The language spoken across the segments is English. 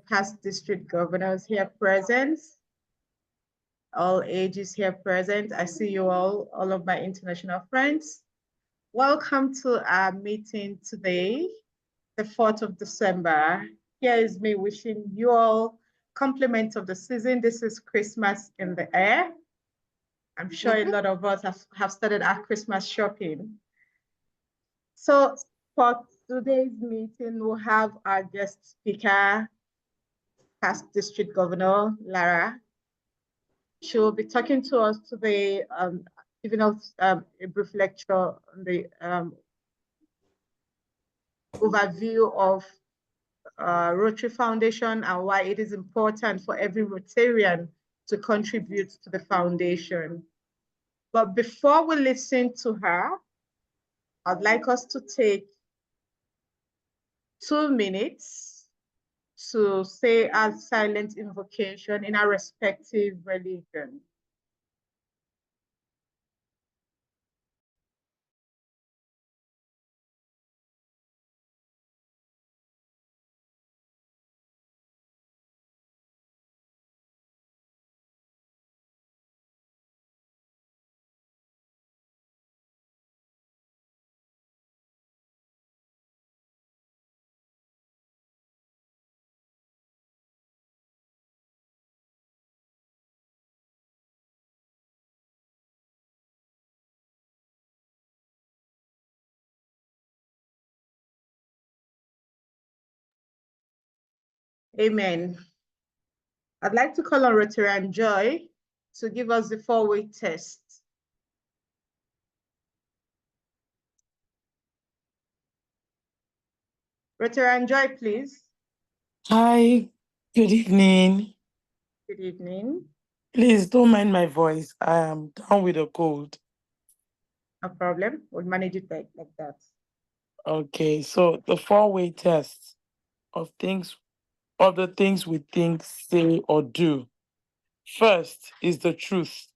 past district governors here present, all ages here present. I see you all of my international friends. Welcome to our meeting today, the 4th of December. Here is me wishing you all compliments of the season. This is Christmas in the air. I'm sure a lot of us have started our Christmas shopping. So for today's meeting, we'll have our guest speaker, past District Governor Lara. She will be talking to us today, giving us a brief lecture on the overview of Rotary Foundation and why it is important for every Rotarian to contribute to the foundation. But before we listen to her, I'd like us to take 2 minutes to say our silent invocation in our respective religion. Amen. I'd like to call on Rotarian Joy to give us the 4-way test. Rotarian Joy, please. Hi, good evening. Good evening. Please don't mind my voice. I am down with a cold. No problem. We'll manage it like that. Okay, so the 4-way test of the things we think, say, or do. First is the truth.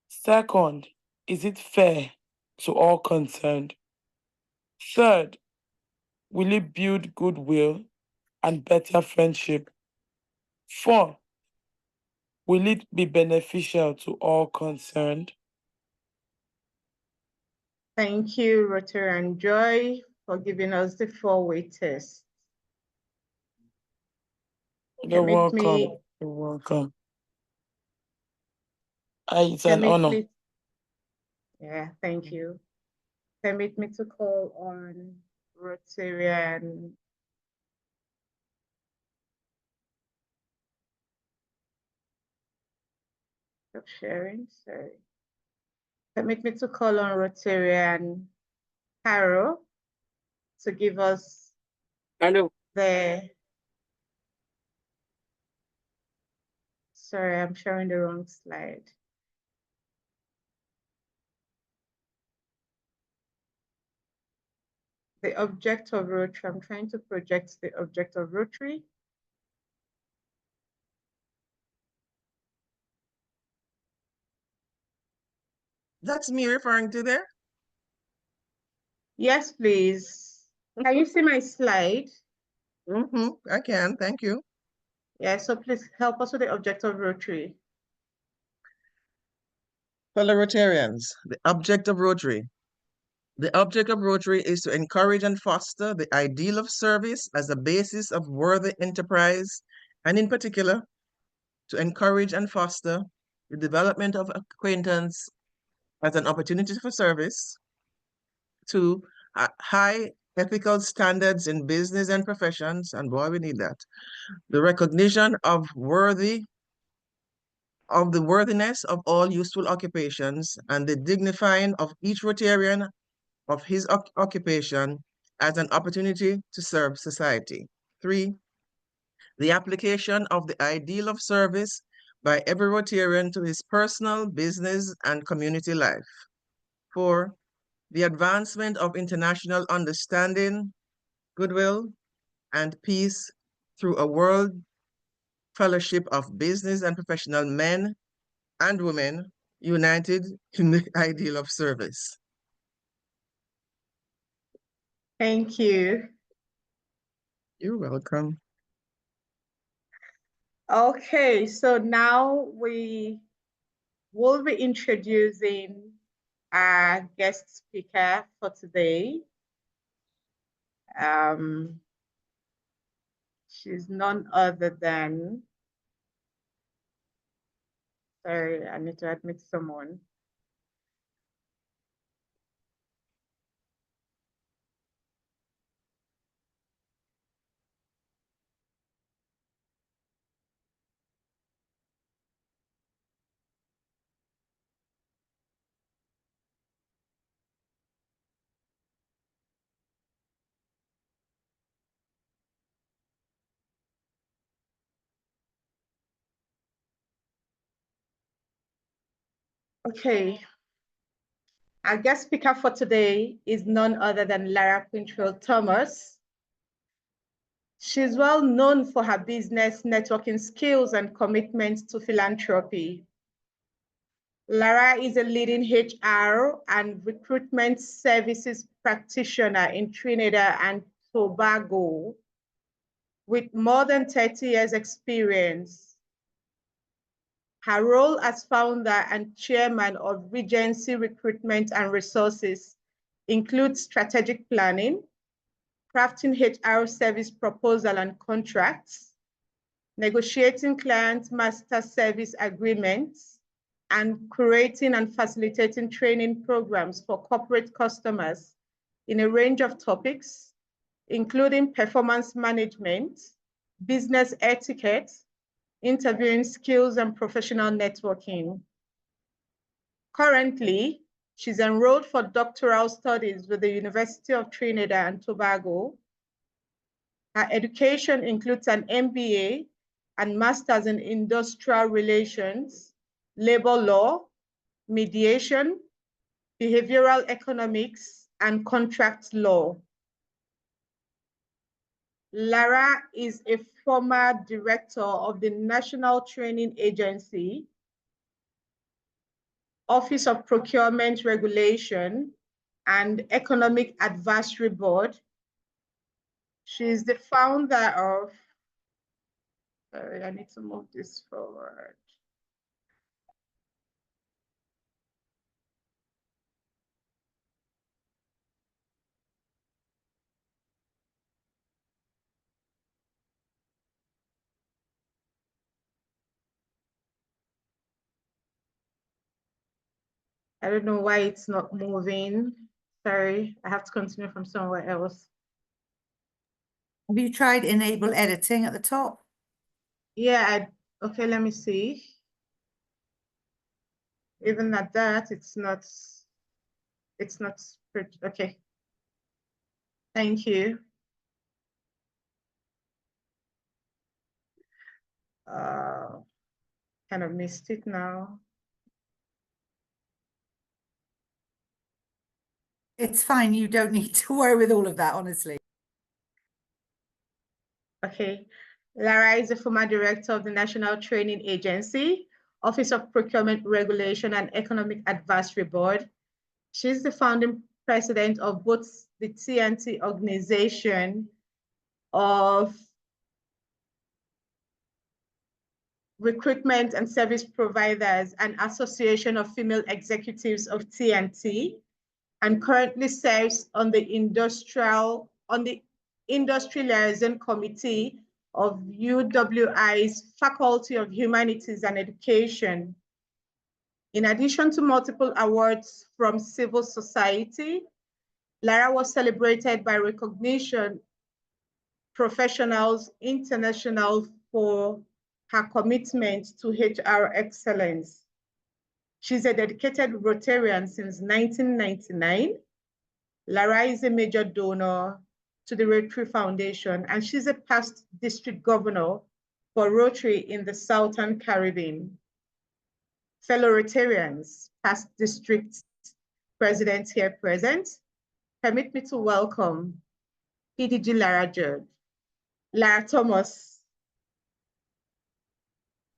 Second, is it fair to all concerned? Third, will it build goodwill and better friendship? 4, will it be beneficial to all concerned? Thank you, Rotarian Joy, for giving us the 4-way test. You're welcome. You're welcome. It's an honor. Yeah, thank you. Permit me to call on Rotarian sharing, sorry. Permit me to call on Rotarian Carol to give us sorry, I'm sharing the wrong slide. The object of Rotary, I'm trying to project the object of Rotary. That's me referring to there? Yes, please. Can you see my slide? I can, thank you. Yeah, so please help us with the object of Rotary. Fellow Rotarians, the object of Rotary. The object of Rotary is to encourage and foster the ideal of service as a basis of worthy enterprise, and in particular, to encourage and foster the development of acquaintance as an opportunity for service. 2, high ethical standards in business and professions, and boy, we need that. The recognition of the worthiness of all useful occupations and the dignifying of each Rotarian of his occupation as an opportunity to serve society. 3, the application of the ideal of service by every Rotarian to his personal, business, and community life. 4, the advancement of international understanding, goodwill, and peace through a world fellowship of business and professional men and women united in the ideal of service. Thank you. You're welcome. Okay, so now we will be introducing our guest speaker for today. She's none other than, sorry, I need to admit someone. Okay, our guest speaker for today is none other than Lara Quentrell-Thomas. She's well known for her business networking skills and commitment to philanthropy. Lara is a leading HR and recruitment services practitioner in Trinidad and Tobago with more than 30 years experience. Her role as founder and chairman of Regency Recruitment and Resources includes strategic planning, crafting HR service proposal and contracts, negotiating client master service agreements, and curating and facilitating training programs for corporate customers in a range of topics, including performance management, business etiquette, interviewing skills, and professional networking. Currently, she's enrolled for doctoral studies with the University of Trinidad and Tobago. Her education includes an MBA and Masters in Industrial Relations, Labor Law, Mediation, Behavioral Economics, and Contract Law. Lara is a former director of the National Training Agency, Office of Procurement Regulation, and Economic Advisory Board. She is the founder of, sorry, I need to move this forward. I don't know why it's not moving. Sorry, I have to continue from somewhere else. Have you tried enable editing at the top? Yeah, okay, let me see. Even at that, it's not, okay. Thank you. Kind of missed it now. It's fine. You don't need to worry with all of that, honestly. Okay. Lara is a former director of the National Training Agency, Office of Procurement Regulation and Economic Advisory Board. She's the founding president of both the TNT organization of Recruitment and Service Providers and Association of Female Executives of TNT, and currently serves on the Industry Liaison Committee of UWI's Faculty of Humanities and Education. In addition to multiple awards from civil society, Lara was celebrated by Recognition Professionals International for her commitment to HR excellence. She's a dedicated Rotarian since 1999. Lara is a major donor to the Rotary Foundation, and she's a past district governor for Rotary in the Southern Caribbean. Fellow Rotarians, past district presidents here present, permit me to welcome PDG Lara Thomas.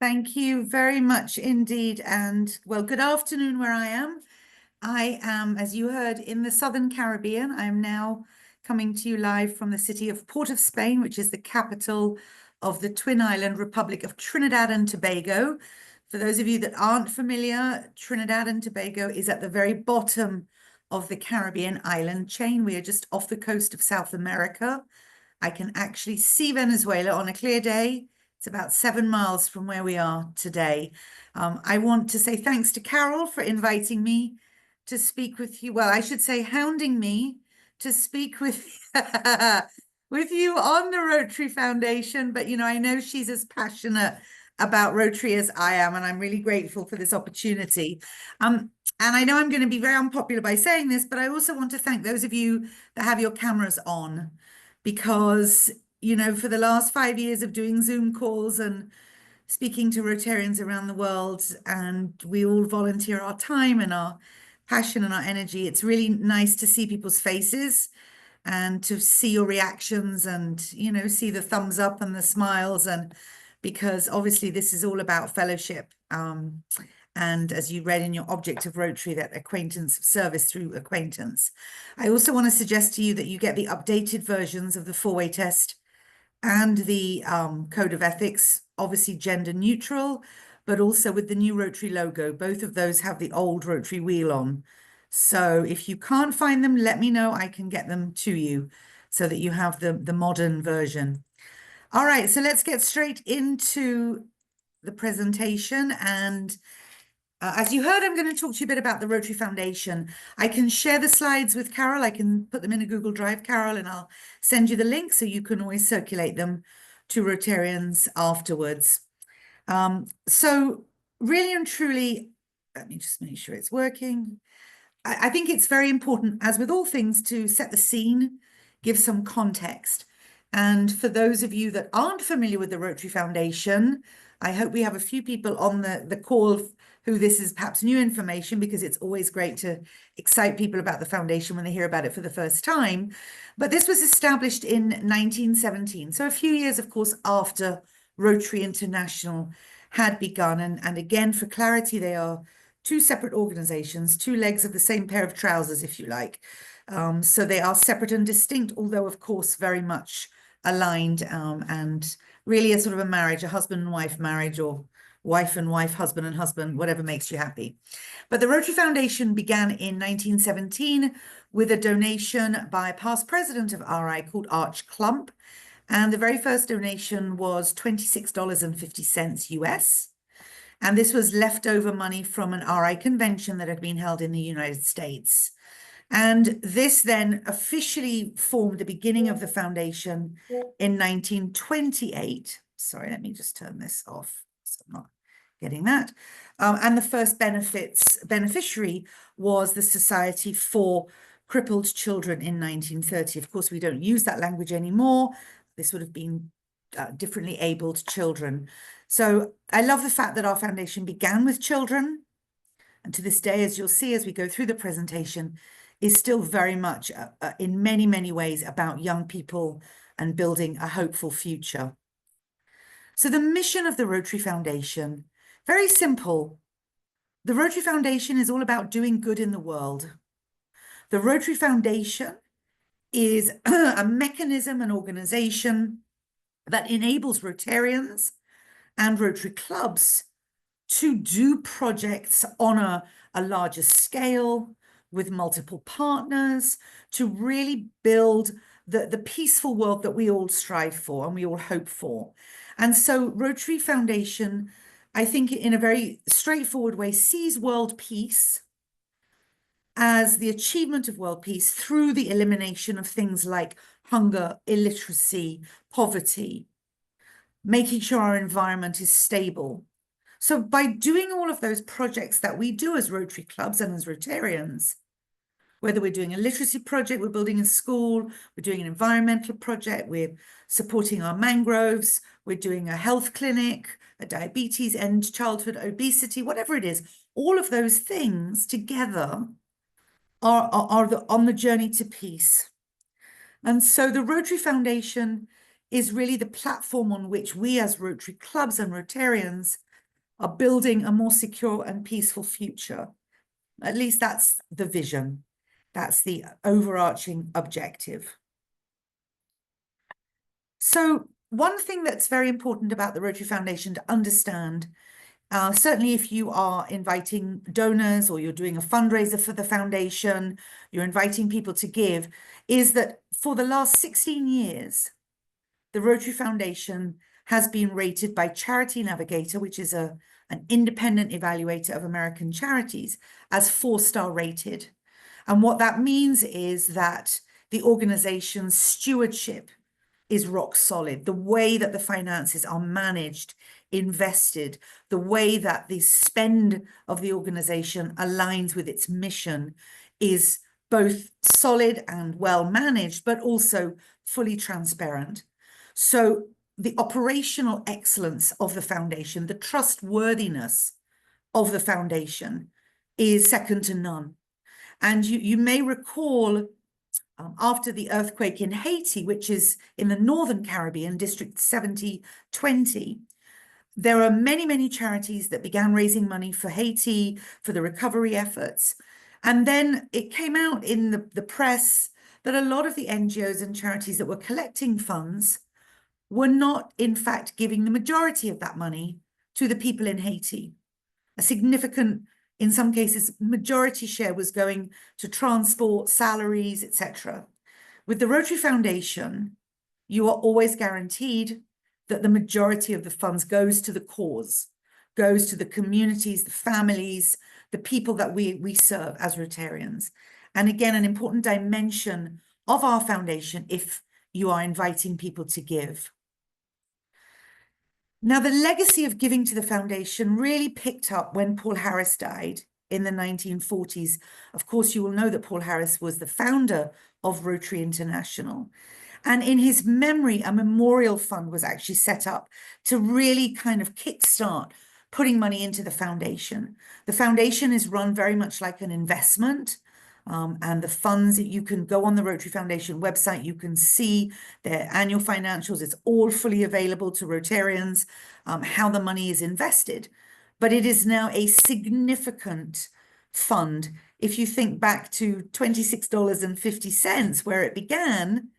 Thank you very much indeed. And well, good afternoon where I am. I am, as you heard, in the Southern Caribbean. I'm now coming to you live from the city of Port of Spain, which is the capital of the Twin Island Republic of Trinidad and Tobago. For those of you that aren't familiar, Trinidad and Tobago is at the very bottom of the Caribbean island chain. We are just off the coast of South America. I can actually see Venezuela on a clear day. It's about 7 miles from where we are today. I want to say thanks to Carol for inviting me to speak with you. Well, I should say hounding me to speak with, with you on the Rotary Foundation. But, you know, I know she's as passionate about Rotary as I am, and I'm really grateful for this opportunity. And I know I'm going to be very unpopular by saying this, but I also want to thank those of you that have your cameras on, because, you know, for the last 5 years of doing Zoom calls and speaking to Rotarians around the world, and we all volunteer our time and our passion and our energy, it's really nice to see people's faces and to see your reactions and, you know, see the thumbs up and the smiles, and because obviously this is all about fellowship. And as you read in your object of Rotary, that acquaintance, service through acquaintance. I also want to suggest to you that you get the updated versions of the 4-way test and the code of ethics, obviously gender neutral, but also with the new Rotary logo. Both of those have the old Rotary wheel on. So if you can't find them, let me know. I can get them to you so that you have the modern version. All right, so let's get straight into the presentation. And as you heard, I'm going to talk to you a bit about the Rotary Foundation. I can share the slides with Carol. I can put them in a Google Drive, Carol, and I'll send you the link so you can always circulate them to Rotarians afterwards. So really and truly, let me just make sure it's working. I think it's very important, as with all things, to set the scene, give some context. And for those of you that aren't familiar with the Rotary Foundation, I hope we have a few people on the call who this is perhaps new information, because it's always great to excite people about the foundation when they hear about it for the first time. But this was established in 1917. So a few years, of course, after Rotary International had begun. And again, for clarity, they are two separate organizations, two legs of the same pair of trousers, if you like. So they are separate and distinct, although, of course, very much aligned, and really a sort of a marriage, a husband and wife marriage, or wife and wife, husband and husband, whatever makes you happy. But the Rotary Foundation began in 1917 with a donation by a past president of RI called Arch Klump. And the very first donation was $26.50 US. And this was leftover money from an RI convention that had been held in the United States. And this then officially formed the beginning of the foundation in 1928. Sorry, let me just turn this off, so I'm not getting that. And the first beneficiary was the Society for Crippled Children in 1930. Of course, we don't use that language anymore. This would have been differently abled children. So I love the fact that our foundation began with children. And to this day, as you'll see as we go through the presentation, is still very much in many, many ways about young people and building a hopeful future. So the mission of the Rotary Foundation, very simple. The Rotary Foundation is all about doing good in the world. The Rotary Foundation is a mechanism, an organization that enables Rotarians and Rotary clubs to do projects on a larger scale with multiple partners, to really build the peaceful world that we all strive for and we all hope for. And so Rotary Foundation, I think in a very straightforward way, sees world peace as the achievement of world peace through the elimination of things like hunger, illiteracy, poverty, making sure our environment is stable. So by doing all of those projects that we do as Rotary clubs and as Rotarians, whether we're doing a literacy project, we're building a school, we're doing an environmental project, we're supporting our mangroves, we're doing a health clinic, a diabetes end childhood obesity, whatever it is, all of those things together are on the journey to peace. And so the Rotary Foundation is really the platform on which we as Rotary clubs and Rotarians are building a more secure and peaceful future. At least that's the vision. That's the overarching objective. So one thing that's very important about the Rotary Foundation to understand, certainly if you are inviting donors or you're doing a fundraiser for the foundation, you're inviting people to give, is that for the last 16 years, the Rotary Foundation has been rated by Charity Navigator, which is an independent evaluator of American charities, as 4-star rated. And what that means is that the organization's stewardship is rock solid. The way that the finances are managed, invested, the way that the spend of the organization aligns with its mission is both solid and well managed, but also fully transparent. So the operational excellence of the foundation, the trustworthiness of the foundation is second to none. And you may recall after the earthquake in Haiti, which is in the Northern Caribbean, District 7020, there are many, many charities that began raising money for Haiti, for the recovery efforts. And then it came out in the press that a lot of the NGOs and charities that were collecting funds were not, in fact, giving the majority of that money to the people in Haiti. A significant, in some cases, majority share was going to transport, salaries, etc. With the Rotary Foundation, you are always guaranteed that the majority of the funds goes to the cause, goes to the communities, the families, the people that we serve as Rotarians. And again, an important dimension of our foundation if you are inviting people to give. Now, the legacy of giving to the foundation really picked up when Paul Harris died in the 1940s. Of course, you will know that Paul Harris was the founder of Rotary International. And in his memory, a memorial fund was actually set up to really kind of kickstart putting money into the foundation. The foundation is run very much like an investment. And the funds that you can go on the Rotary Foundation website, you can see their annual financials. It's all fully available to Rotarians, how the money is invested. But it is now a significant fund. If you think back to $26.50, where it began,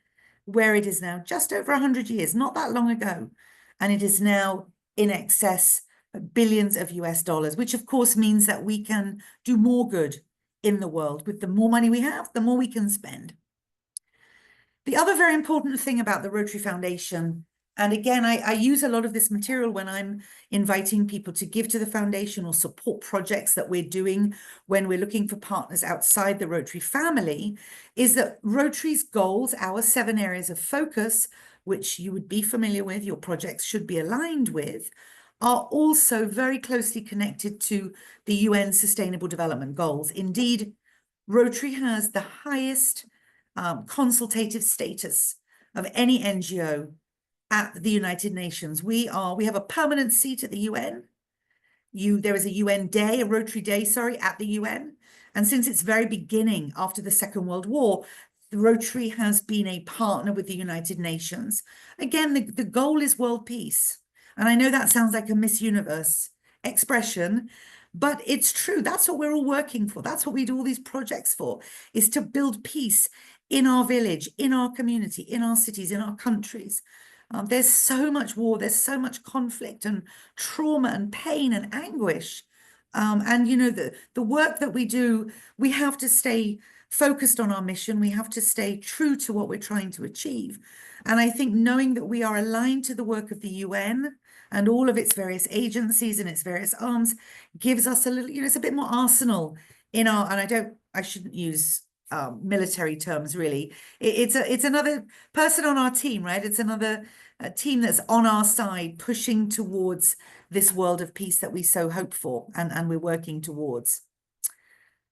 where it is now just over 100 years, not that long ago. And it is now in excess of billions of US dollars, which of course means that we can do more good in the world. With the more money we have, the more we can spend. The other very important thing about the Rotary Foundation, and again, I use a lot of this material when I'm inviting people to give to the foundation or support projects that we're doing when we're looking for partners outside the Rotary family, is that Rotary's goals, our 7 areas of focus, which you would be familiar with, your projects should be aligned with, are also very closely connected to the UN Sustainable Development Goals. Indeed, Rotary has the highest consultative status of any NGO at the United Nations. We have a permanent seat at the UN. There is a UN day, a Rotary Day, sorry, at the UN. And since its very beginning after the Second World War, the Rotary has been a partner with the United Nations. Again, the goal is world peace. And I know that sounds like a Miss Universe expression, but it's true. That's what we're all working for. That's what we do all these projects for, is to build peace in our village, in our community, in our cities, in our countries. There's so much war, there's so much conflict and trauma and pain and anguish. And, you know, the work that we do, we have to stay focused on our mission. We have to stay true to what we're trying to achieve. And I think knowing that we are aligned to the work of the UN and all of its various agencies and its various arms gives us a little, you know, it's a bit more arsenal in our, and I shouldn't use military terms really. It's another person on our team, right? It's another team that's on our side pushing towards this world of peace that we so hope for and we're working towards.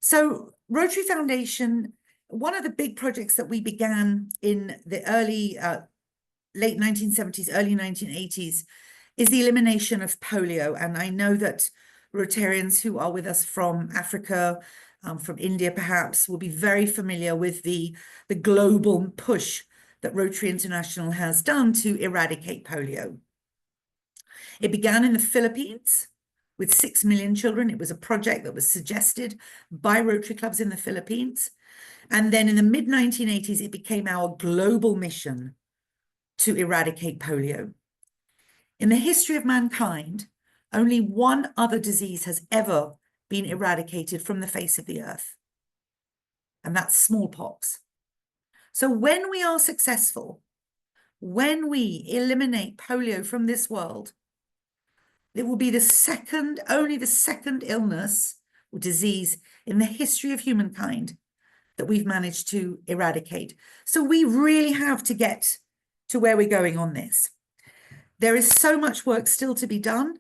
So Rotary Foundation, one of the big projects that we began in the late 1970s, early 1980s, is the elimination of polio. And I know that Rotarians who are with us from Africa, from India perhaps, will be very familiar with the global push that Rotary International has done to eradicate polio. It began in the Philippines with 6 million children. It was a project that was suggested by Rotary clubs in the Philippines. And then in the mid-1980s, it became our global mission to eradicate polio. In the history of mankind, only one other disease has ever been eradicated from the face of the earth, and that's smallpox. So when we are successful, when we eliminate polio from this world, it will be only the second illness or disease in the history of humankind that we've managed to eradicate. So we really have to get to where we're going on this. There is so much work still to be done.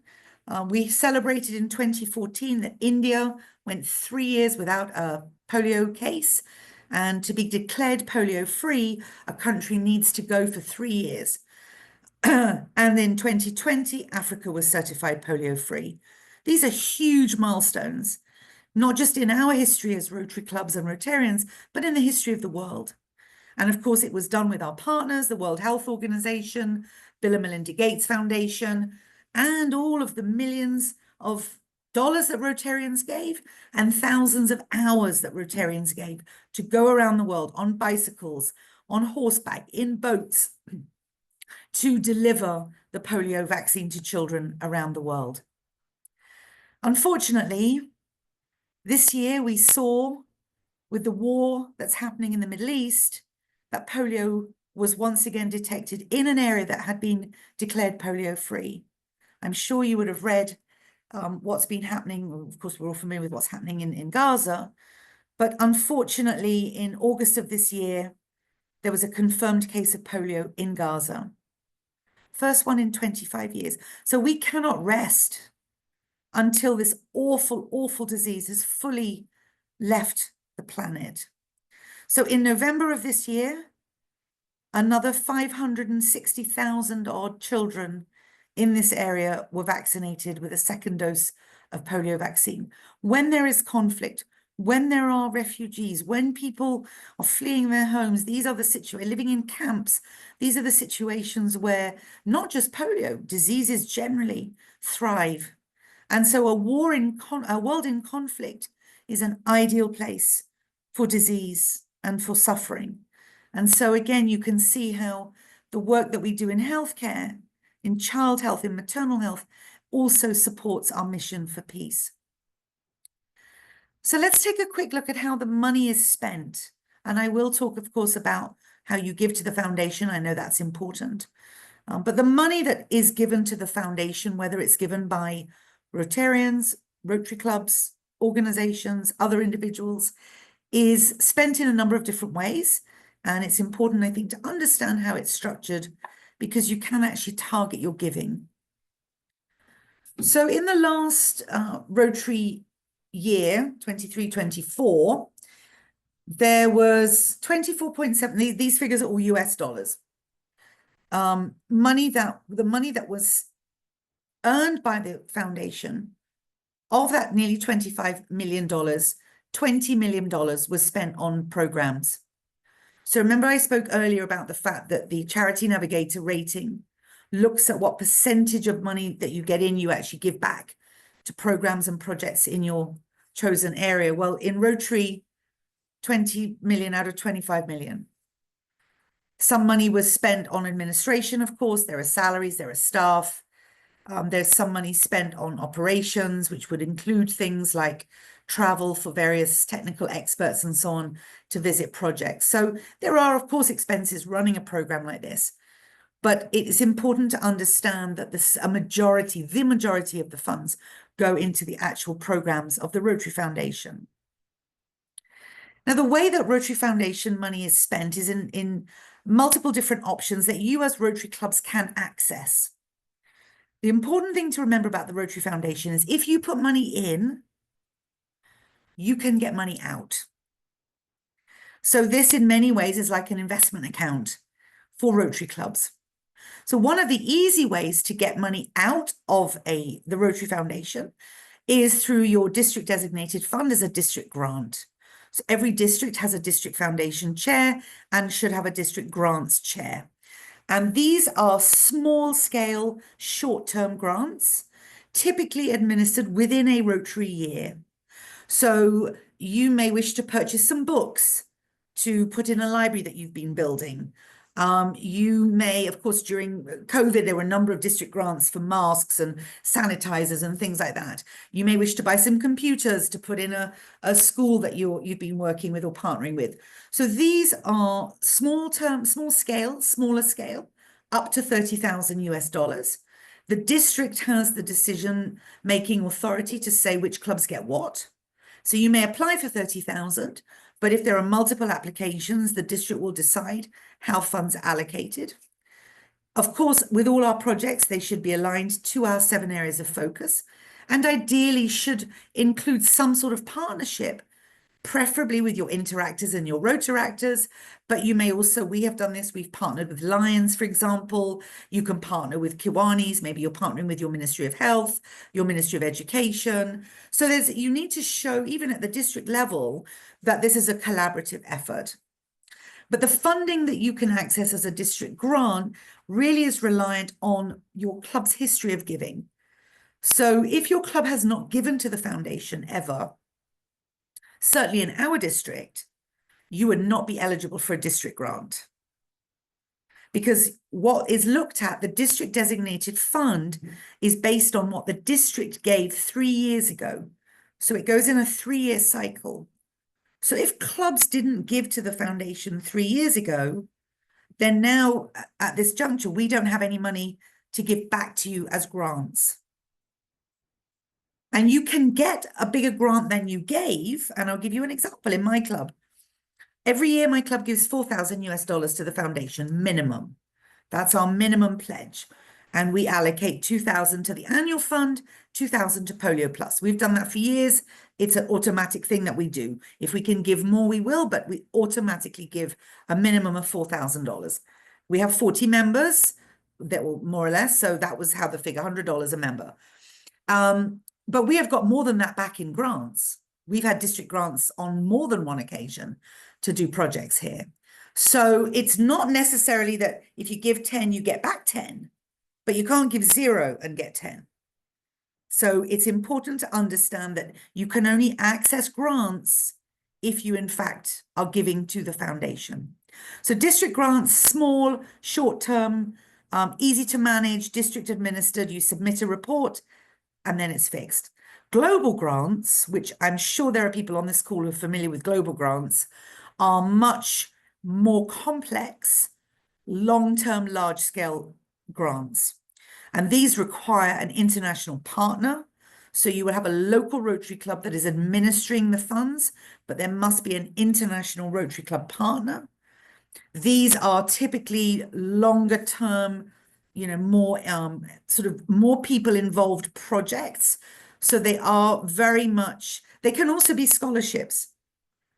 We celebrated in 2014 that India went 3 years without a polio case. And to be declared polio-free, a country needs to go for 3 years. And in 2020, Africa was certified polio-free. These are huge milestones, not just in our history as Rotary clubs and Rotarians, but in the history of the world. And of course, it was done with our partners, the World Health Organization, Bill and Melinda Gates Foundation, and all of the millions of dollars that Rotarians gave and thousands of hours that Rotarians gave to go around the world on bicycles, on horseback, in boats, to deliver the polio vaccine to children around the world. Unfortunately, this year we saw with the war that's happening in the Middle East that polio was once again detected in an area that had been declared polio-free. I'm sure you would have read what's been happening. Of course, we're all familiar with what's happening in Gaza. But unfortunately, in August of this year, there was a confirmed case of polio in Gaza. First one in 25 years. So we cannot rest until this awful, awful disease has fully left the planet. So in November of this year, another 560,000 odd children in this area were vaccinated with a second dose of polio vaccine. When there is conflict, when there are refugees, when people are fleeing their homes, these are the situations, living in camps, these are the situations where not just polio, diseases generally thrive. And so a world in conflict is an ideal place for disease and for suffering. And so again, you can see how the work that we do in healthcare, in child health, in maternal health, also supports our mission for peace. So let's take a quick look at how the money is spent. And I will talk, of course, about how you give to the foundation. I know that's important. But the money that is given to the foundation, whether it's given by Rotarians, Rotary clubs, organizations, other individuals, is spent in a number of different ways. And it's important, I think, to understand how it's structured because you can actually target your giving. So in the last Rotary year, 23-24, there was 24.7, these figures are all US dollars. The money that was earned by the foundation, of that nearly $25 million, $20 million was spent on programs. So remember I spoke earlier about the fact that the Charity Navigator rating looks at what percentage of money that you get in you actually give back to programs and projects in your chosen area. Well, in Rotary, 20 million out of 25 million. Some money was spent on administration, of course. There are salaries, there are staff. There's some money spent on operations, which would include things like travel for various technical experts and so on to visit projects. So there are, of course, expenses running a program like this. But it is important to understand that the majority of the funds go into the actual programs of the Rotary Foundation. Now, the way that Rotary Foundation money is spent is in multiple different options that you as Rotary clubs can access. The important thing to remember about the Rotary Foundation is if you put money in, you can get money out. So this in many ways is like an investment account for Rotary clubs. So one of the easy ways to get money out of the Rotary Foundation is through your district designated fund as a district grant. So every district has a district foundation chair and should have a district grants chair. And these are small scale, short-term grants, typically administered within a Rotary year. So you may wish to purchase some books to put in a library that you've been building. You may, of course, during COVID, there were a number of district grants for masks and sanitizers and things like that. You may wish to buy some computers to put in a school that you've been working with or partnering with. So these are smaller scale, up to 30,000 US dollars. The district has the decision-making authority to say which clubs get what. So you may apply for 30,000, but if there are multiple applications, the district will decide how funds are allocated. Of course, with all our projects, they should be aligned to our 7 areas of focus, and ideally should include some sort of partnership, preferably with your interactors and your rotaractors. But you may also, we have done this, we've partnered with Lions, for example. You can partner with Kiwanis, maybe you're partnering with your Ministry of Health, your Ministry of Education. So you need to show, even at the district level, that this is a collaborative effort. But the funding that you can access as a district grant really is reliant on your club's history of giving. So if your club has not given to the foundation ever, certainly in our district, you would not be eligible for a district grant. Because what is looked at, the district designated fund, is based on what the district gave 3 years ago. So it goes in a 3-year cycle. So if clubs didn't give to the foundation 3 years ago, then now at this juncture, we don't have any money to give back to you as grants. And you can get a bigger grant than you gave. And I'll give you an example in my club. Every year, my club gives 4,000 US dollars to the foundation, minimum. That's our minimum pledge. And we allocate 2,000 to the annual fund, 2,000 to Polio Plus. We've done that for years. It's an automatic thing that we do. If we can give more, we will, but we automatically give a minimum of $4,000. We have 40 members, that will more or less. So that was how the figure, $100 a member. But we have got more than that back in grants. We've had district grants on more than one occasion to do projects here. So it's not necessarily that if you give 10, you get back 10, but you can't give 0 and get 10. So it's important to understand that you can only access grants if you, in fact, are giving to the foundation. So district grants, small, short-term, easy to manage, district administered, you submit a report, and then it's fixed. Global grants, which I'm sure there are people on this call who are familiar with global grants, are much more complex, long-term, large-scale grants. And these require an international partner. So you will have a local Rotary Club that is administering the funds, but there must be an international Rotary Club partner. These are typically longer term, more sort of more people involved projects. So they are very much, they can also be scholarships.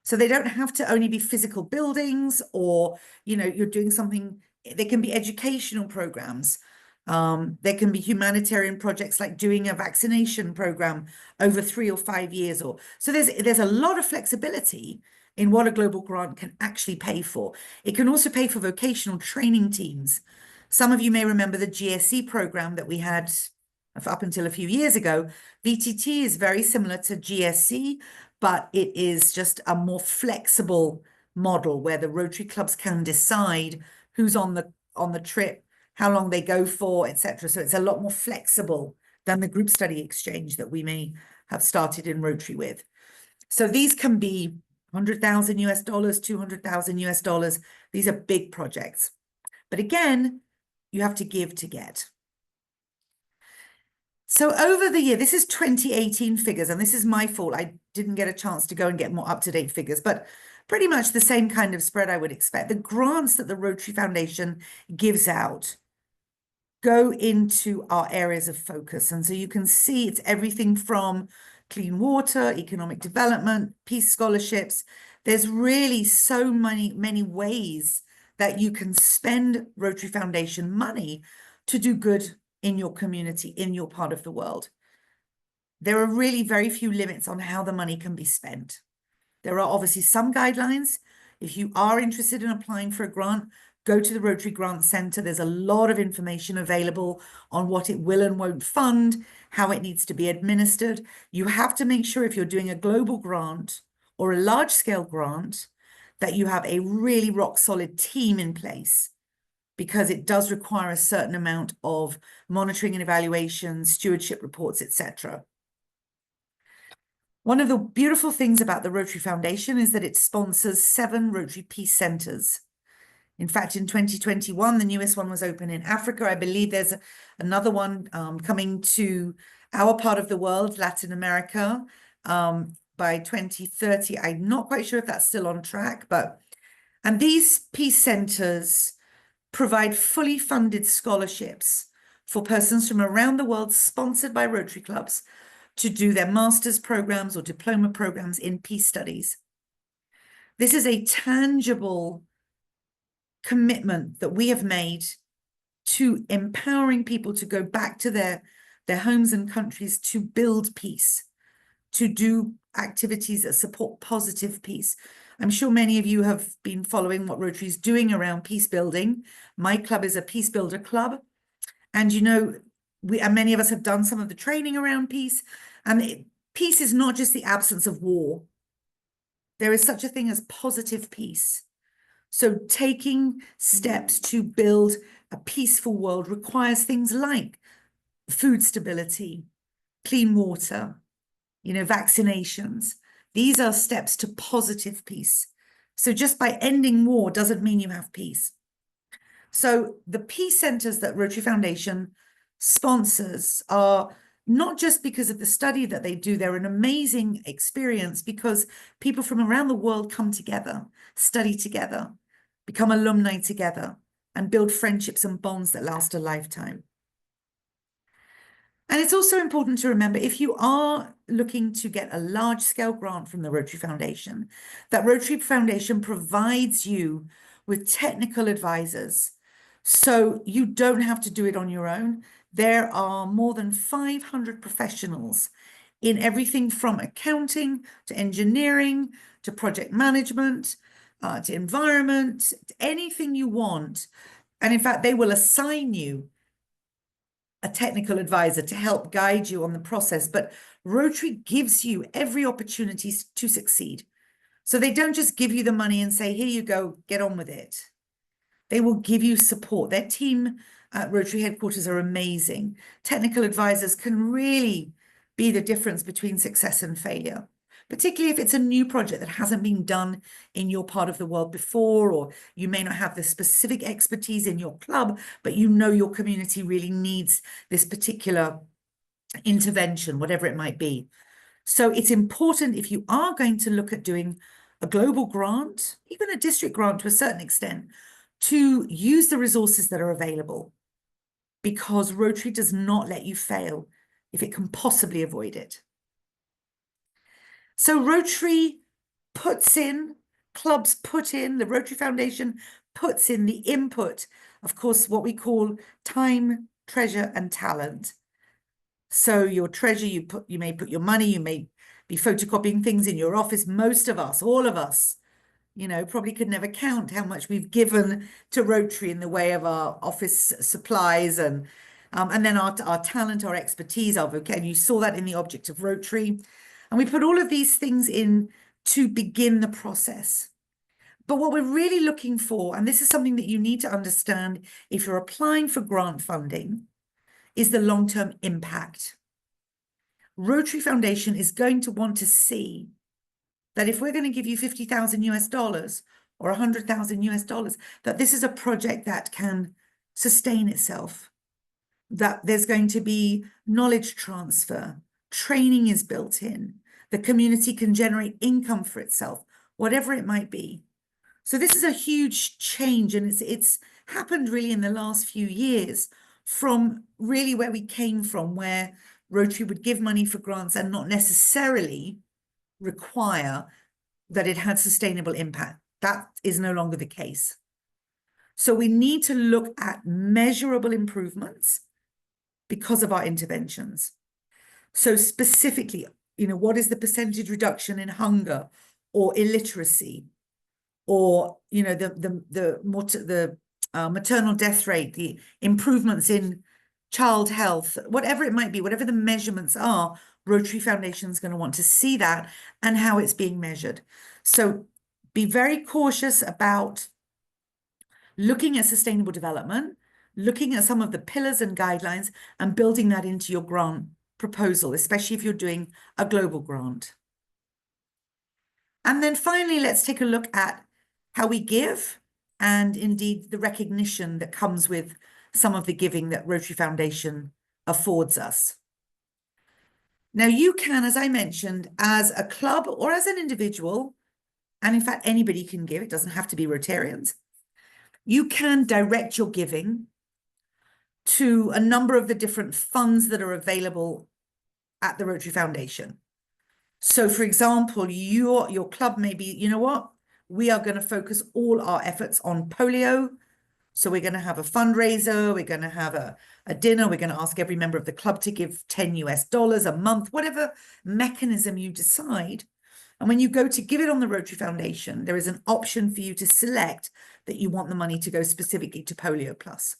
So they don't have to only be physical buildings or, you're doing something, they can be educational programs. There can be humanitarian projects like doing a vaccination program over 3 or 5 years. So there's a lot of flexibility in what a global grant can actually pay for. It can also pay for vocational training teams. Some of you may remember the GSE program that we had up until a few years ago. VTT is very similar to GSC, but it is just a more flexible model where the Rotary clubs can decide who's on the trip, how long they go for, etc. So it's a lot more flexible than the group study exchange that we may have started in Rotary with. So these can be 100,000 US dollars, 200,000 US dollars. These are big projects. But again, you have to give to get. So over the year, this is 2018 figures, and this is my fault. I didn't get a chance to go and get more up-to-date figures, but pretty much the same kind of spread I would expect. The grants that the Rotary Foundation gives out go into our areas of focus. And so you can see it's everything from clean water, economic development, peace scholarships. There's really so many ways that you can spend Rotary Foundation money to do good in your community, in your part of the world. There are really very few limits on how the money can be spent. There are obviously some guidelines. If you are interested in applying for a grant, go to the Rotary Grant Centre. There's a lot of information available on what it will and won't fund, how it needs to be administered. You have to make sure if you're doing a global grant or a large-scale grant that you have a really rock-solid team in place because it does require a certain amount of monitoring and evaluation, stewardship reports, etc. One of the beautiful things about the Rotary Foundation is that it sponsors 7 Rotary Peace Centres. In fact, in 2021, the newest one was open in Africa. I believe there's another one coming to our part of the world, Latin America, by 2030. I'm not quite sure if that's still on track, and these peace centers provide fully funded scholarships for persons from around the world sponsored by Rotary clubs to do their master's programs or diploma programs in peace studies. This is a tangible commitment that we have made to empowering people to go back to their homes and countries to build peace, to do activities that support positive peace. I'm sure many of you have been following what Rotary is doing around peace building. My club is a peace builder club. And you know, many of us have done some of the training around peace. And peace is not just the absence of war. There is such a thing as positive peace. So taking steps to build a peaceful world requires things like food stability, clean water, vaccinations. These are steps to positive peace. So just by ending war doesn't mean you have peace. So the peace centers that Rotary Foundation sponsors are not just because of the study that they do, they're an amazing experience because people from around the world come together, study together, become alumni together, and build friendships and bonds that last a lifetime. And it's also important to remember, if you are looking to get a large-scale grant from the Rotary Foundation, that Rotary Foundation provides you with technical advisors. So you don't have to do it on your own. There are more than 500 professionals in everything from accounting to engineering to project management to environment, to anything you want. And in fact, they will assign you a technical advisor to help guide you on the process. But Rotary gives you every opportunity to succeed. So they don't just give you the money and say, here you go, get on with it. They will give you support. Their team at Rotary headquarters are amazing. Technical advisors can really be the difference between success and failure, particularly if it's a new project that hasn't been done in your part of the world before, or you may not have the specific expertise in your club, but you know your community really needs this particular intervention, whatever it might be. So it's important, if you are going to look at doing a global grant, even a district grant to a certain extent, to use the resources that are available, because Rotary does not let you fail if it can possibly avoid it. So Rotary puts in, clubs put in, the Rotary Foundation puts in the input, of course, what we call time, treasure, and talent. So your treasure, you may put your money, you may be photocopying things in your office. Most of us, all of us, probably could never count how much we've given to Rotary in the way of our office supplies and then our talent, our expertise, our vocabulary. You saw that in the object of Rotary. And we put all of these things in to begin the process. But what we're really looking for, and this is something that you need to understand if you're applying for grant funding, is the long-term impact. Rotary Foundation is going to want to see that if we're going to give you $50,000 or $100,000, that this is a project that can sustain itself, that there's going to be knowledge transfer, training is built in, the community can generate income for itself, whatever it might be. So this is a huge change, and it's happened really in the last few years from really where we came from, where Rotary would give money for grants and not necessarily require that it had sustainable impact. That is no longer the case. So we need to look at measurable improvements because of our interventions. So specifically, what is the percentage reduction in hunger or illiteracy, or the maternal death rate, the improvements in child health, whatever it might be, whatever the measurements are, Rotary Foundation is going to want to see that and how it's being measured. So be very cautious about looking at sustainable development, looking at some of the pillars and guidelines, and building that into your grant proposal, especially if you're doing a global grant. And then finally, let's take a look at how we give, and indeed the recognition that comes with some of the giving that Rotary Foundation affords us. Now, you can, as I mentioned, as a club or as an individual, and in fact, anybody can give, it doesn't have to be Rotarians, you can direct your giving to a number of the different funds that are available at the Rotary Foundation. So, for example, your club may be, you know what, we are going to focus all our efforts on polio. So we're going to have a fundraiser, we're going to have a dinner, we're going to ask every member of the club to give $10 a month, whatever mechanism you decide. And when you go to give it on the Rotary Foundation, there is an option for you to select that you want the money to go specifically to Polio Plus.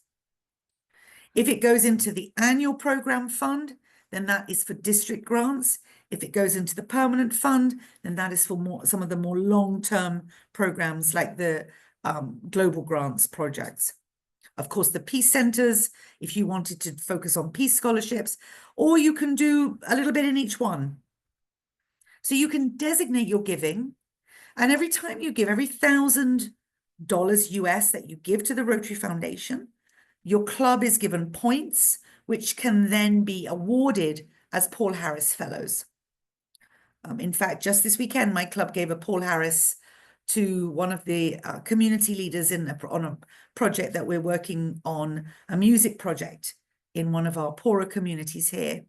If it goes into the annual program fund, then that is for district grants. If it goes into the permanent fund, then that is for some of the more long-term programs like the global grants projects. Of course, the peace centers, if you wanted to focus on peace scholarships, or you can do a little bit in each one. So you can designate your giving, and every time you give, every $1,000 US that you give to the Rotary Foundation, your club is given points, which can then be awarded as Paul Harris Fellows. In fact, just this weekend, my club gave a Paul Harris to one of the community leaders on a project that we're working on, a music project in one of our poorer communities here.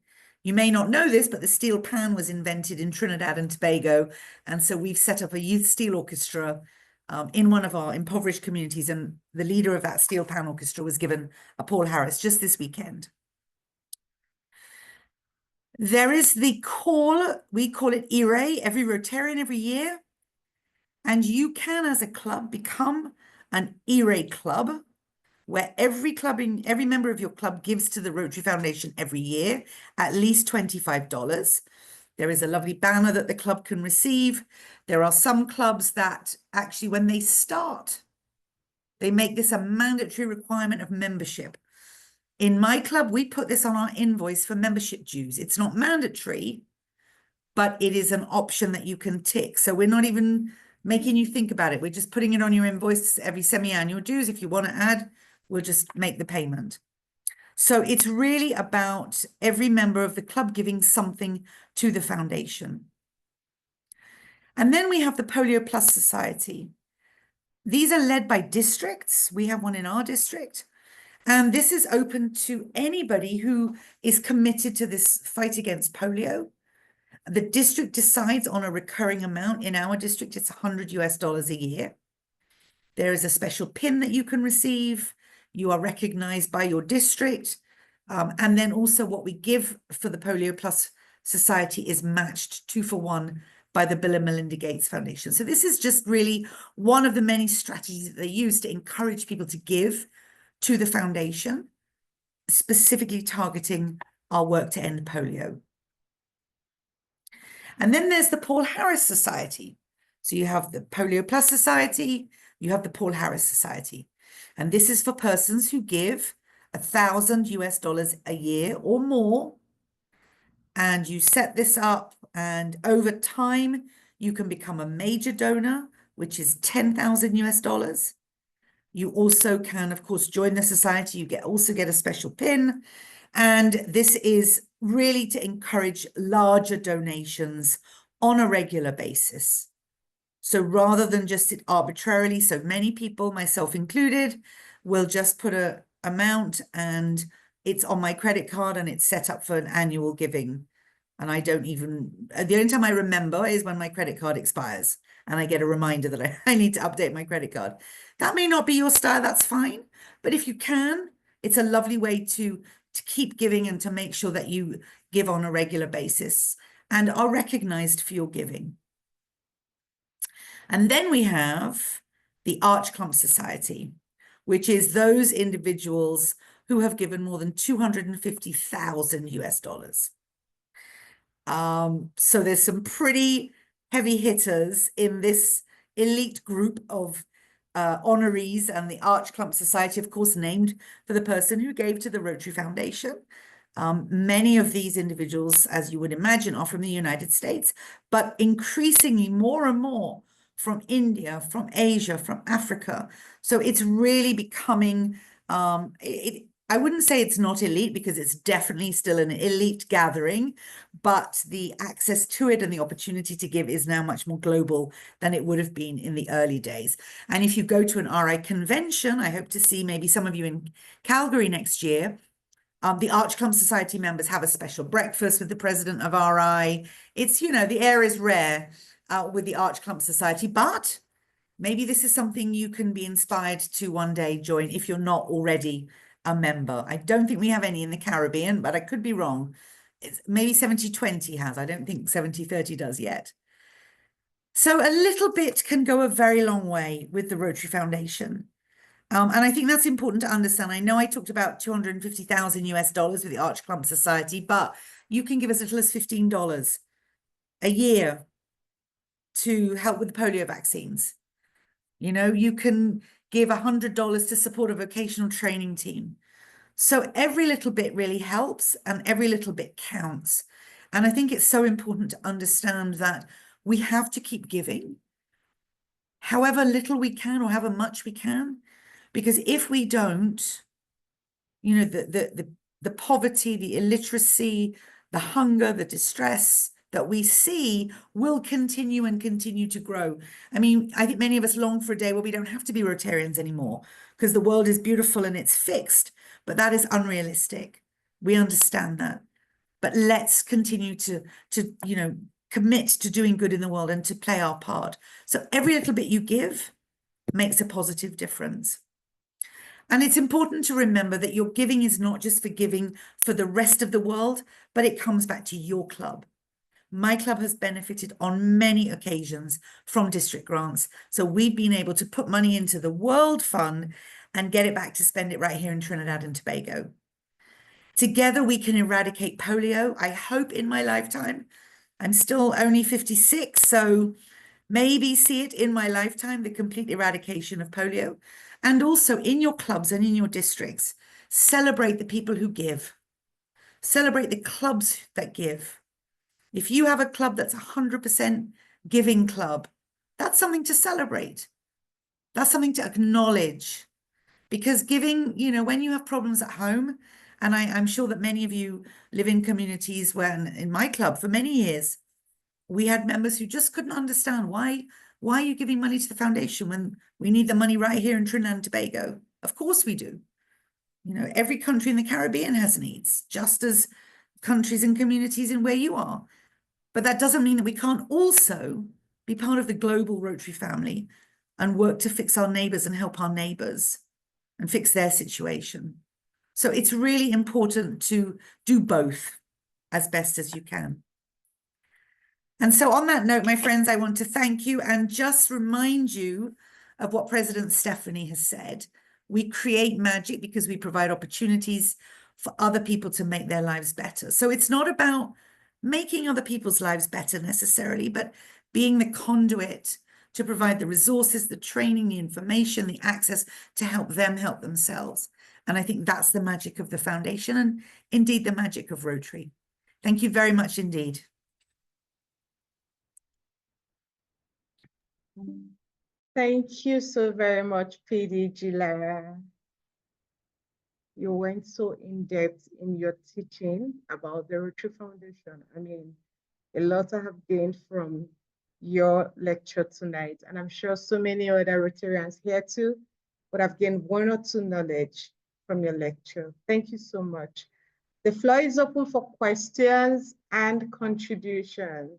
You may not know this, but the steel pan was invented in Trinidad and Tobago. And so we've set up a youth steel orchestra in one of our impoverished communities. And the leader of that steel pan orchestra was given a Paul Harris just this weekend. There is the call, we call it ERA, every Rotarian every year. And you can, as a club, become an ERA club, where every member of your club gives to the Rotary Foundation every year at least $25. There is a lovely banner that the club can receive. There are some clubs that actually, when they start, they make this a mandatory requirement of membership. In my club, we put this on our invoice for membership dues. It's not mandatory, but it is an option that you can tick. So we're not even making you think about it. We're just putting it on your invoice every semi-annual dues. If you want to add, we'll just make the payment. So it's really about every member of the club giving something to the foundation. And then we have the Polio Plus Society. These are led by districts. We have one in our district. And this is open to anybody who is committed to this fight against polio. The district decides on a recurring amount. In our district, it's $100 a year. There is a special pin that you can receive. You are recognized by your district. And then also what we give for the Polio Plus Society is matched 2-for-1 by the Bill and Melinda Gates Foundation. So this is just really one of the many strategies that they use to encourage people to give to the foundation, specifically targeting our work to end polio. And then there's the Paul Harris Society. So you have the Polio Plus Society, you have the Paul Harris Society. And this is for persons who give $1,000 a year or more. And you set this up, and over time, you can become a major donor, which is $10,000 US. You also can, of course, join the society. You also get a special pin. And this is really to encourage larger donations on a regular basis. So rather than just it arbitrarily, so many people, myself included, will just put an amount and it's on my credit card and it's set up for an annual giving. And I don't even, the only time I remember is when my credit card expires and I get a reminder that I need to update my credit card. That may not be your style, that's fine. But if you can, it's a lovely way to keep giving and to make sure that you give on a regular basis and are recognized for your giving. And then we have the Arch Clump Society, which is those individuals who have given more than $250,000 US. So there's some pretty heavy hitters in this elite group of honorees, and the Arch Clump Society, of course, named for the person who gave to the Rotary Foundation. Many of these individuals, as you would imagine, are from the United States, but increasingly more and more from India, from Asia, from Africa. So it's really becoming, I wouldn't say it's not elite, because it's definitely still an elite gathering, but the access to it and the opportunity to give is now much more global than it would have been in the early days. And if you go to an RI convention, I hope to see maybe some of you in Calgary next year. The Arch Clump Society members have a special breakfast with the president of RI. It's, you know, the air is rare with the Arch Clump Society, but maybe this is something you can be inspired to one day join if you're not already a member. I don't think we have any in the Caribbean, but I could be wrong. Maybe 70-20 has. I don't think 70-30 does yet. So a little bit can go a very long way with the Rotary Foundation. And I think that's important to understand. I know I talked about $250,000 with the Arch Clump Society, but you can give as little as $15 a year to help with the polio vaccines. You know, you can give $100 to support a vocational training team. So every little bit really helps, and every little bit counts. And I think it's so important to understand that we have to keep giving, however little we can or however much we can, because if we don't, you know, the poverty, the illiteracy, the hunger, the distress that we see will continue and continue to grow. I mean, I think many of us long for a day where we don't have to be Rotarians anymore, because the world is beautiful and it's fixed, but that is unrealistic. We understand that. But let's continue to you know, commit to doing good in the world and to play our part. So every little bit you give makes a positive difference. And it's important to remember that your giving is not just for giving for the rest of the world, but it comes back to your club. My club has benefited on many occasions from district grants. So we've been able to put money into the World Fund and get it back to spend it right here in Trinidad and Tobago. Together we can eradicate polio, I hope, in my lifetime. I'm still only 56, so maybe see it in my lifetime, the complete eradication of polio. And also in your clubs and in your districts, celebrate the people who give. Celebrate the clubs that give. If you have a club that's 100% giving club, that's something to celebrate. That's something to acknowledge. Because giving, you know, when you have problems at home, and I'm sure that many of you live in communities where, in my club for many years, we had members who just couldn't understand why are you giving money to the foundation when we need the money right here in Trinidad and Tobago? Of course we do. You know, every country in the Caribbean has needs, just as countries and communities in where you are. But that doesn't mean that we can't also be part of the global Rotary family and work to fix our neighbors and help our neighbors and fix their situation. So it's really important to do both as best as you can. And so on that note, my friends, I want to thank you and just remind you of what President Stephanie has said. We create magic because we provide opportunities for other people to make their lives better. So it's not about making other people's lives better necessarily, but being the conduit to provide the resources, the training, the information, the access to help them help themselves. And I think that's the magic of the foundation and indeed the magic of Rotary. Thank you very much indeed. Thank you so very much, PDG Lara. You went so in depth in your teaching about the Rotary Foundation. I mean, a lot I have gained from your lecture tonight, and I'm sure so many other Rotarians here too would have gained one or two knowledge from your lecture. Thank you so much. The floor is open for questions and contributions.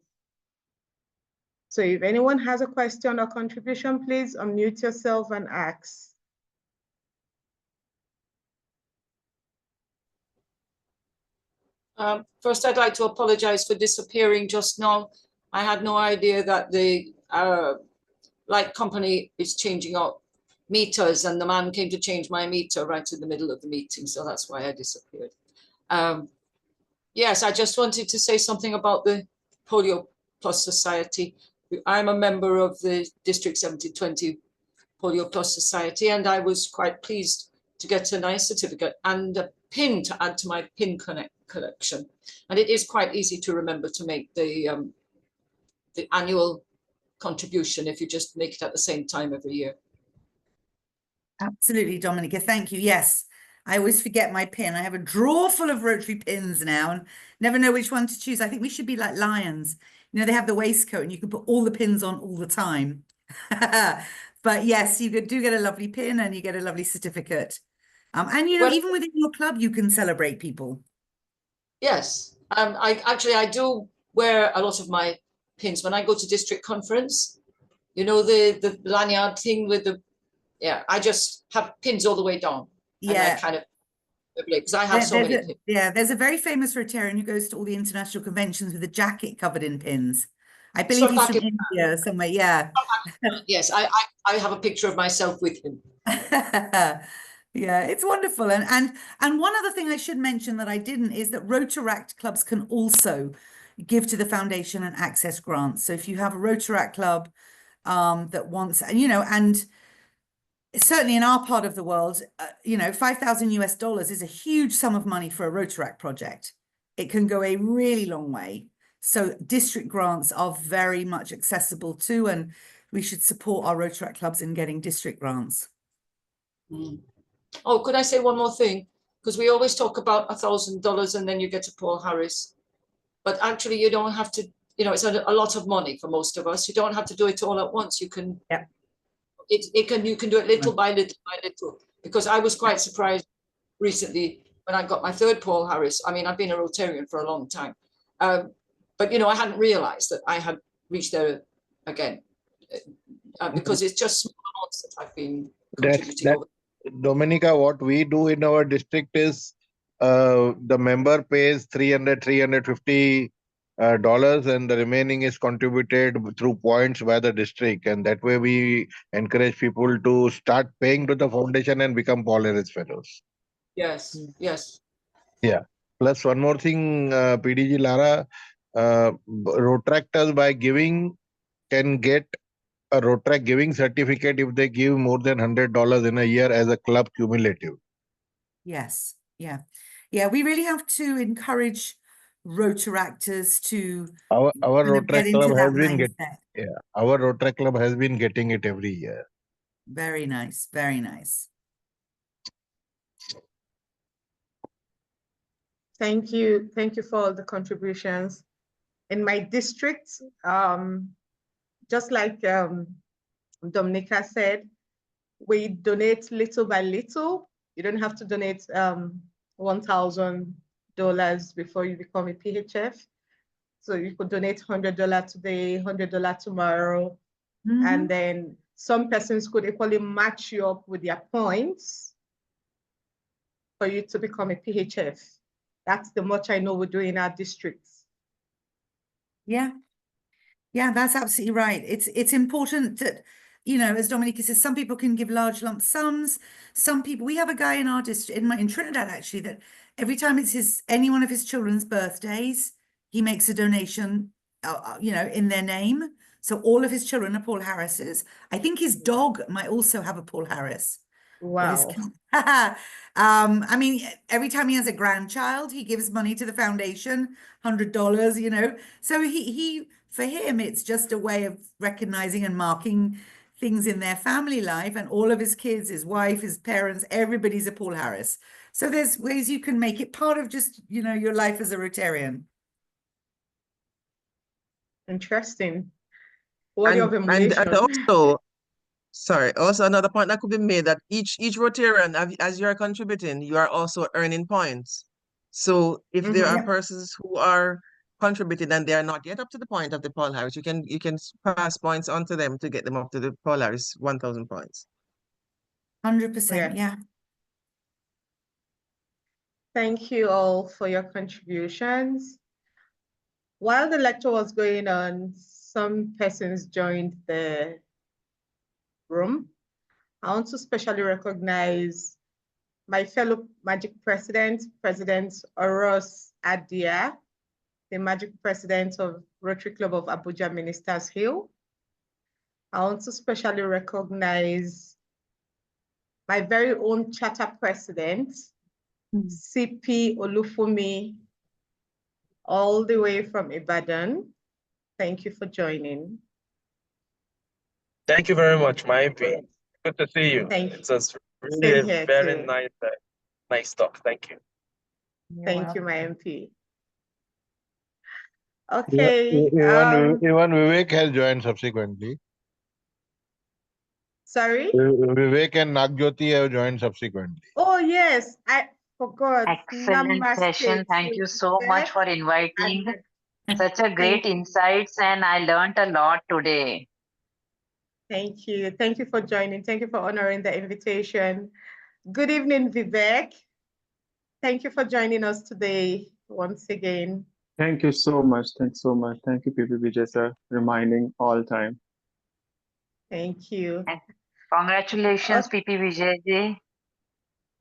So if anyone has a question or contribution, please unmute yourself and ask. First, I'd like to apologize for disappearing just now. I had no idea that the light company is changing out meters, and the man came to change my meter right in the middle of the meeting, so that's why I disappeared. Yes, I just wanted to say something about the Polio Plus Society. I'm a member of the District 7020 Polio Plus Society, and I was quite pleased to get a nice certificate and a pin to add to my pin collection. And it is quite easy to remember to make the annual contribution if you just make it at the same time every year. Absolutely, Dominica. Thank you. Yes, I always forget my pin. I have a drawer full of Rotary pins now and never know which one to choose. I think we should be like lions. You know, they have the waistcoat and you can put all the pins on all the time. But yes, you do get a lovely pin and you get a lovely certificate. And, you know, Well, even within your club, you can celebrate people. yes, I do wear a lot of my pins when I go to district conference. You know, the lanyard thing with the, yeah, I just have pins all the way down. And I Yeah. kind of, because I have so many pins. There's a very famous Rotarian who goes to all the international conventions with a jacket covered in pins. I believe he's from India or somewhere. Yeah. Yes, I have a picture of myself with him. Yeah, it's wonderful. And one other thing I should mention that I didn't is that Rotaract clubs can also give to the foundation and access grants. So if you have a Rotaract club that wants, and you know, and certainly in our part of the world, you know, $5,000 is a huge sum of money for a Rotaract project. It can go a really long way. So district grants are very much accessible too, and we should support our Rotaract clubs in getting district grants. Mm. Oh, could I say one more thing? Because we always talk about $1,000 and then you get a Paul Harris. But actually you don't have to, you know, it's a lot of money for most of us. You don't have to do it all at once. You can, yeah. You can do it little by little by little. Because I was quite surprised recently when I got my third Paul Harris. I mean, I've been a Rotarian for a long time. But, you know, I hadn't realized that I had reached there again. Because it's just small amounts that I've been contributing. Dominica, what we do in our district is the member pays $350 and the remaining is contributed through points by the district, and that way we encourage people to start paying to the foundation and become Paul Harris fellows. Yes, yes. Yeah. Plus one more thing, PDG Lara, Rotaractors by giving can get a Rotaract giving certificate if they give more than $100 in a year as a club cumulative. Yes, yeah. Yeah, we really have to encourage Rotaractors to Our Rotaract club has been our Rotaract club has been getting it every year. Very nice, very nice. Thank you for all the contributions. In my district, just like Dominica said, we donate little by little. You don't have to donate $1,000 before you become a PHF. So you could donate $100 today, $100 tomorrow, and then some persons could equally match you up with their points for you to become a PHF. That's the much I know we do in our districts. Yeah. Yeah, that's absolutely right. It's important that, you know, as Dominica says, some people can give large lump sums. Some people, we have a guy in our district, in Trinidad actually, that every time it's any one of his children's birthdays, he makes a donation, you know, in their name. So all of his children are Paul Harris's. I think his dog might also have a Paul Harris. Wow. I mean, every time he has a grandchild, he gives money to the foundation, $100, you know. So he for him, it's just a way of recognizing and marking things in their family life, and all of his kids, his wife, his parents, everybody's a Paul Harris. So there's ways you can make it part of just, you know, your life as a Rotarian. Interesting. What of emulation? And also, sorry, also another point that could be made that each Rotarian, as you are contributing, you are also earning points. So if there are persons who are contributing and they are not yet up to the point of the Paul Harris, you can pass points on to them to get them up to the Paul Harris 1,000 points. 100%, yeah. Thank you all for your contributions. While the lecture was going on, some persons joined the room. I want to specially recognize my fellow Magic President, President Oros Adia, the Magic President of Rotary Club of Abuja Ministers Hill. I want to specially recognize my very own charter president, CP Olufumi, all the way from Ibadan. Thank you for joining. Thank you very much, my MP. Good to see you. Thank you. It was really Same a here very too. nice talk. Thank you. Thank you, my MP. Even Okay. even Vivek has joined subsequently. Sorry? Vivek and Nagjoti have joined subsequently. Oh, yes. I forgot. Excellent session. Thank you so much for inviting. Such a great insights, and I learned a lot today. Thank you. Thank you for joining. Thank you for honoring the invitation. Good evening, Vivek. Thank you for joining us today once again. Thank you so much. Thanks so much. Thank you, PPBJ sir, reminding all time. Thank you. And congratulations, PPBJJ,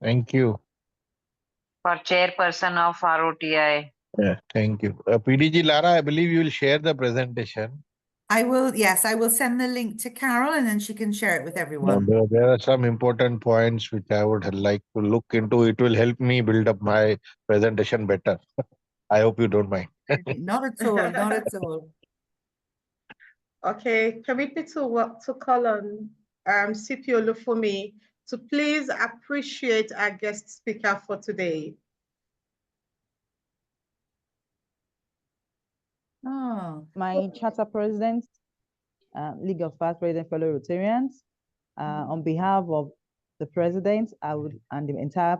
Thank you. for chairperson of ROTI. Yeah, thank you. PDG Lara, I believe you will share the presentation. I will, yes, I will send the link to Carol and then she can share it with everyone. There are some important points which I would like to look into. It will help me build up my presentation better. I hope you don't mind. Not at all, not at all. Okay, permit me to call on CP Olufumi to please appreciate our guest speaker for today. Oh, My charter president, League of Past President fellow Rotarians, on behalf of the president, and the entire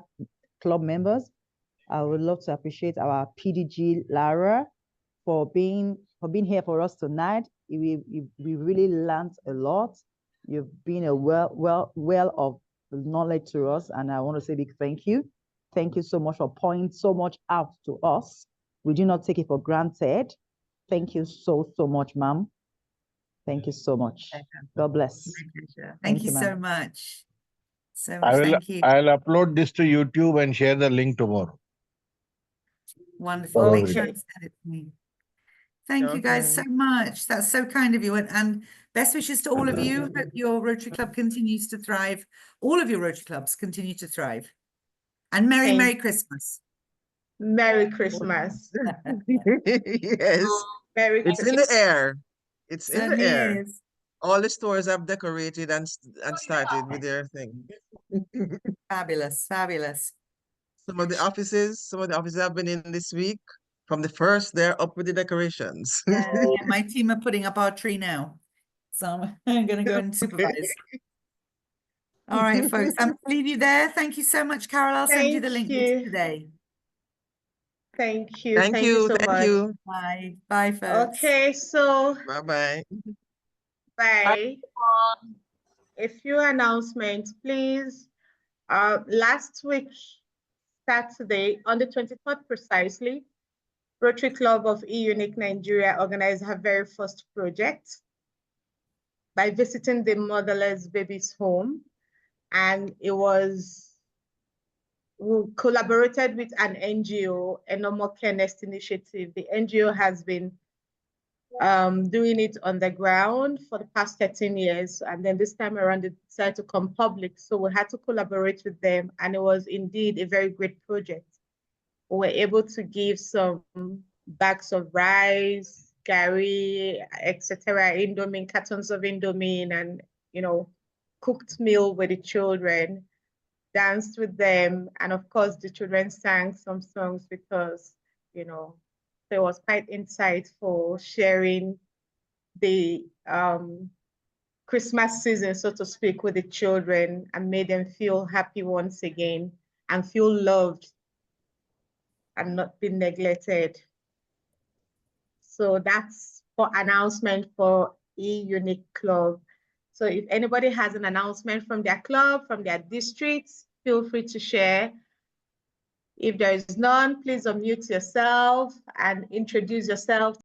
club members, I would love to appreciate our PDG Lara for being here for us tonight. We really learned a lot. You've been a well of knowledge to us, and I want to say a big thank you. Thank you so much for pointing so much out to us. We do not take it for granted. Thank you so much, ma'am. Thank you so much. God bless. thank you so ma'am. much. So much, thank you. I'll upload this to YouTube and share the link tomorrow. Wonderful. Make sure Okay. it's sent to me. Thank you guys so much. That's so kind of you. And best wishes to all of you. Hope your Rotary Club continues to thrive. All of your Rotary Clubs continue to thrive. And Merry Christmas. Merry Christmas. Yes, Merry it's Christmas. in the air. It's in the Certainly air. is. All the stores have decorated and started with their thing. Fabulous, fabulous. Some of the offices have been in this week. From the first, they're up with the decorations. Yeah, my team are putting up our tree now. So I'm going to go and supervise. All right, folks, I'm going to leave you there. Thank you so much, Carol. I'll send you the link later today. Thank you. Thank you. so Thank much. you. Bye. Bye, folks. Okay, so Bye-bye. bye. A few announcements, please. Last week, Saturday, on the 23rd precisely, Rotary Club of E-Unique Nigeria organized her very first project by visiting the motherless baby's home. And we collaborated with an NGO, a Normal Care Nest Initiative. The NGO has been doing it on the ground for the past 13 years. And then this time around, they decided to come public. So we had to collaborate with them. And it was indeed a very great project. We were able to give some bags of rice, gari, etc., Indomie, cartons of Indomie, and, cooked meal with the children, danced with them. And of course, the children sang some songs because, it was quite insightful sharing the Christmas season, so to speak, with the children, and made them feel happy once again and feel loved and not be neglected. So that's for announcement for E-Unique Club. So if anybody has an announcement from their club, from their district, feel free to share. If there is none, please unmute yourself and introduce yourself